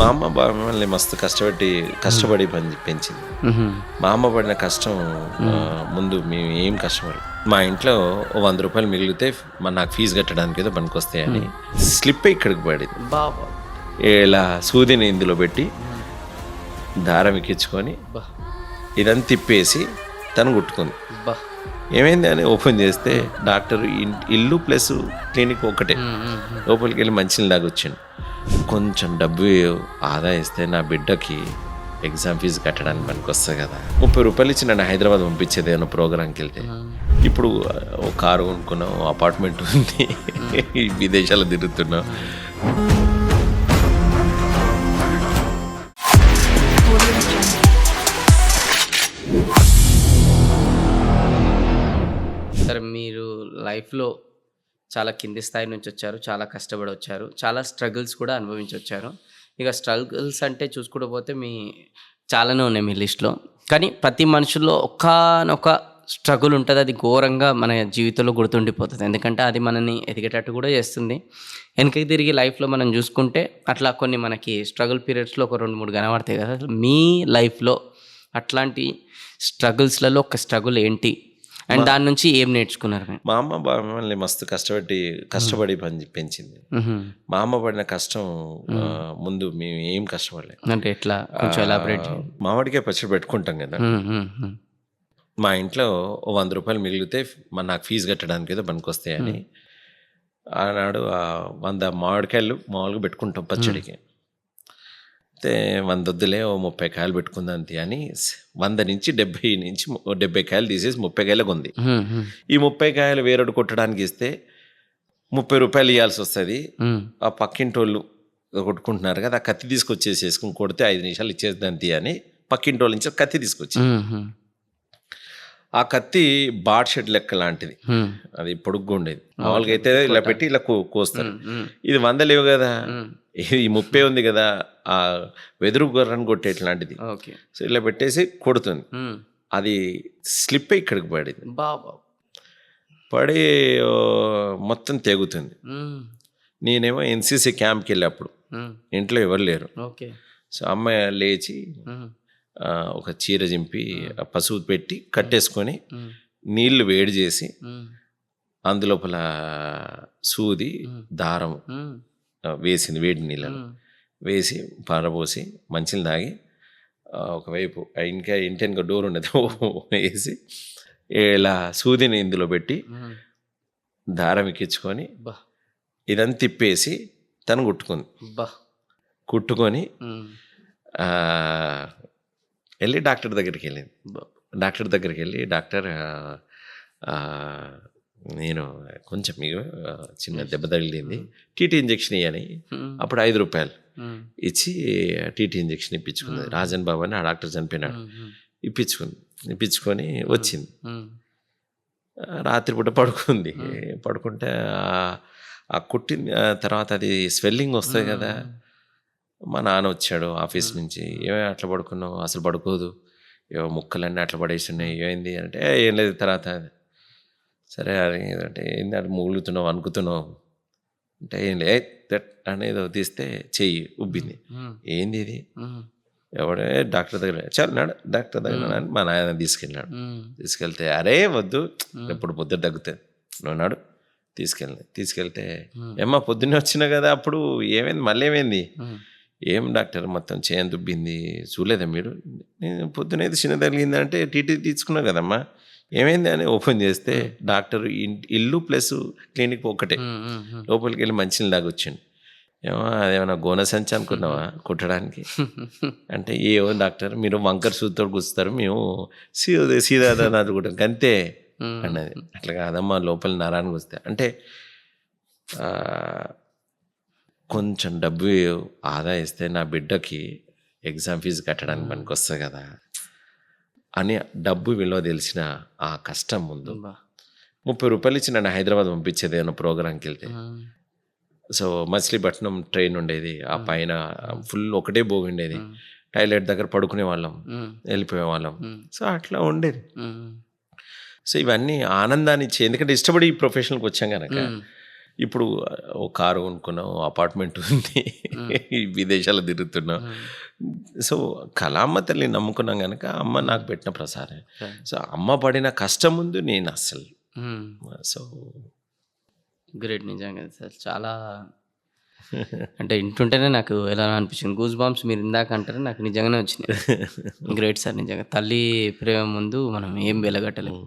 మా అమ్మ మమ్మల్ని మస్తు కష్టపడి పెంచింది. మా అమ్మ పడిన కష్టం ముందు మేము ఏం కష్టపడి మా ఇంట్లో ఓ 100 రూపాయలు మిగిలితే నాకు ఫీజు కట్టడానికి ఏదో పనికొస్తాయని స్లిప్ ఇక్కడికి పడింది. బాబా ఇలా సూదిని ఇందులో పెట్టి దారం ఎక్కించుకొని ఇదంతా తిప్పేసి తను కుట్టుకుంది. బా ఏమైంది అని ఓపెన్ చేస్తే డాక్టర్ ఇల్లు ప్లస్ క్లినిక్ ఒకటే. లోపలికి వెళ్ళి మంచిని లాగొచ్చాను. కొంచెం డబ్బు ఆదా ఇస్తే నా బిడ్డకి ఎగ్జామ్ ఫీజు కట్టడానికి పనికి వస్తుంది కదా. 30 రూపాయలు ఇచ్చి నన్ను హైదరాబాద్ పంపించేది ఏమన్నా ప్రోగ్రామ్కి వెళ్తే. ఇప్పుడు ఒక కారు కొనుక్కున్నాం, అపార్ట్మెంట్ ఉంది, విదేశాలు తిరుగుతున్నాం. సరే, మీరు లైఫ్లో చాలా కింది స్థాయి నుంచి వచ్చారు, చాలా కష్టపడి వచ్చారు, చాలా స్ట్రగుల్స్ కూడా అనుభవించి వచ్చారు. ఇక స్ట్రగుల్స్ అంటే చూసుకుంటూ పోతే చాలానే ఉన్నాయి మీ లిస్ట్లో. కానీ ప్రతి మనుషుల్లో ఒక్కనొక స్ట్రగుల్ ఉంటుంది, అది ఘోరంగా మన జీవితంలో గుర్తుండిపోతుంది. ఎందుకంటే అది మనని ఎదిగేటట్టు కూడా చేస్తుంది. వెనక్కి తిరిగి లైఫ్లో మనం చూసుకుంటే అట్లా కొన్ని మనకి స్ట్రగుల్ పీరియడ్స్లో ఒక 2-3 కనబడతాయి కదా. మీ లైఫ్లో అట్లాంటి స్ట్రగుల్స్లలో ఒక స్ట్రగుల్ ఏంటి అండ్ దాని నుంచి ఏం నేర్చుకున్నారు? మా అమ్మ మమ్మల్ని మస్తు కష్టపడి పెంచింది. మా అమ్మ పడిన కష్టం ముందు మేము ఏం కష్టపడలేదు. అంటే ఎట్లా కొంచెం ఎలాబరేట్? మామిడికాయ పచ్చడి పెట్టుకుంటాం కదా. మా ఇంట్లో ఓ 100 రూపాయలు మిగిలితే నాకు ఫీజు కట్టడానికి ఏదో పనికొస్తాయని ఆనాడు 100 మామిడికాయలు మామూలుగా పెట్టుకుంటాం పచ్చడికి. అయితే 100 వద్దులే, ఓ 30 కాయలు పెట్టుకుందాం అని 100 నుంచి 70 కాయలు తీసేసి 30 కాయలకు ఉంది. ఈ 30 కాయలు వేరొకటి కొట్టడానికి ఇస్తే 30 రూపాయలు ఇవ్వాల్సి వస్తుంది. ఆ పక్కింటోళ్ళు కొట్టుకుంటున్నారు కదా, ఆ కత్తి తీసుకొచ్చేసేసుకుని కొడితే 5 నిమిషాలు ఇచ్చేద్దాం అని పక్కింటోళ్ళ నుంచి కత్తి తీసుకొచ్చి, ఆ కత్తి బాట్ షెడ్ లెక్క లాంటిది, అది పొడుగ్గా ఉండేది. మామూలుగా అయితే ఇలా పెట్టి ఇలా కోస్తారు. ఇది 100 లేవు కదా, ఈ 30 ఉంది కదా, ఆ వెదురు గొర్రని కొట్టేట్లాంటిది. సో ఇలా పెట్టేసి కొడుతుంది. అది స్లిప్ ఇక్కడికి పడింది. పడి మొత్తం తెగుతుంది. నేనేమో ఎన్సీసీ క్యాంప్కి వెళ్ళేప్పుడు ఇంట్లో ఎవరు లేరు. సో అమ్మాయి లేచి ఒక చీర చింపి పసుపు పెట్టి కట్టేసుకొని నీళ్లు వేడి చేసి అందులోపల సూది దారం వేసింది, వేడి నీళ్ళను వేసి పారబోసి మంచిని తాగి ఒకవైపు ఇంటి డోర్ ఉండేది వేసి ఇలా సూదిని ఇందులో పెట్టి దారం ఎక్కించుకొని ఇదంతా తిప్పేసి తను కుట్టుకొని వెళ్ళి డాక్టర్ దగ్గరికి వెళ్ళింది. డాక్టర్ నేను కొంచెం మీకు చిన్న దెబ్బ తగిలింది, టీటీ ఇంజెక్షన్ ఇవ్వని. అప్పుడు 5 రూపాయలు ఇచ్చి టీటీ ఇంజెక్షన్ ఇప్పించుకుంది. రాజన్ బాబు అని ఆ డాక్టర్ చనిపోయినాడు. ఇప్పించుకొని వచ్చింది. రాత్రిపూట పడుకుంటే ఆ కుట్టిన తర్వాత అది స్వెల్లింగ్ వస్తుంది కదా. మా నాన్న వచ్చాడు ఆఫీస్ నుంచి. ఏమో అట్లా పడుకున్నావు, అసలు పడుకోదు, ఏవో ముక్కలన్నీ అట్లా పడేస్తున్నాయి, ఏమైంది అంటే ఏం లేదు. తర్వాత సరే అది అంటే ఏంది అది మూలుగుతున్నావు అనుకుతున్నావు అంటే ఏం లేదు అనేది తీస్తే చెయ్యి ఉబ్బింది. ఏంది ఇది, ఎవడే డాక్టర్ దగ్గర చాలు డాక్టర్ దగ్గర అని మా నాయన తీసుకెళ్తే అరే వద్దు, ఎప్పుడు పొద్దున్న తగ్గుతుంది, నువ్వు నాడు తీసుకెళ్తే ఏమ్మా పొద్దున్నే వచ్చినా కదా, అప్పుడు ఏమైంది, మళ్ళీ ఏమైంది, ఏం డాక్టర్ మొత్తం చేయని దుబ్బింది, చూడలేదా మీరు, నేను పొద్దునైతే చిన్న తగిలింది అంటే టీటీ తీసుకున్నా కదమ్మా, ఏమైంది అని ఓపెన్ చేస్తే డాక్టర్ ఇల్లు ప్లస్ క్లినిక్ ఒకటే. లోపలికి వెళ్ళి మంచిని లాగొచ్చాను. ఏమో అదేమన్నా గోన సంచి అనుకున్నావా కుట్టడానికి అంటే, ఏమో డాక్టర్ మీరు వంకర సూతో కూర్చుతారు, మేము సీదా అనుకుంటాం అంతే అన్నది. అట్లా కాదమ్మా, లోపల నరానికి వస్తే అంటే కొంచెం డబ్బు ఆదా ఇస్తే నా బిడ్డకి ఎగ్జామ్ ఫీజు కట్టడానికి పనికి వస్తుంది కదా అని డబ్బు విలువ తెలిసిన ఆ కష్టం ముందు 30 రూపాయలు ఇచ్చి నన్ను హైదరాబాద్ పంపించేది ఏమన్నా ప్రోగ్రామ్కి వెళ్తే. సో మచిలీపట్నం ట్రైన్ ఉండేది, ఆ పైన ఫుల్ ఒకటే బోగి ఉండేది, టాయిలెట్ దగ్గర పడుకునే వాళ్ళం, వెళ్ళిపోయే వాళ్ళం. సో అట్లా ఉండేది. సో ఇవన్నీ ఆనందాన్ని ఇచ్చే, ఎందుకంటే ఇష్టపడి ఈ ప్రొఫెషన్కి వచ్చాం కనుక ఇప్పుడు ఓ కారు కొనుక్కున్నాం, అపార్ట్మెంట్ ఉంది, విదేశాలు తిరుగుతున్నాం. సో కళామ్మ తల్లి నమ్ముకున్నాం కనుక అమ్మ నాకు పెట్టిన ప్రసారం. సో అమ్మ పడిన కష్టం ముందు నేను అస్సలు సో గ్రేట్ నిజంగా సార్. చాలా అంటే ఇంటుంటేనే నాకు ఎలా అనిపించింది, గూస్ బాంబ్స్ మీరు ఇందాక అంటారు నాకు నిజంగానే వచ్చినాయి. గ్రేట్ సార్ నిజంగా. తల్లి ప్రేమ ముందు మనం ఏం వెలగట్టలేము.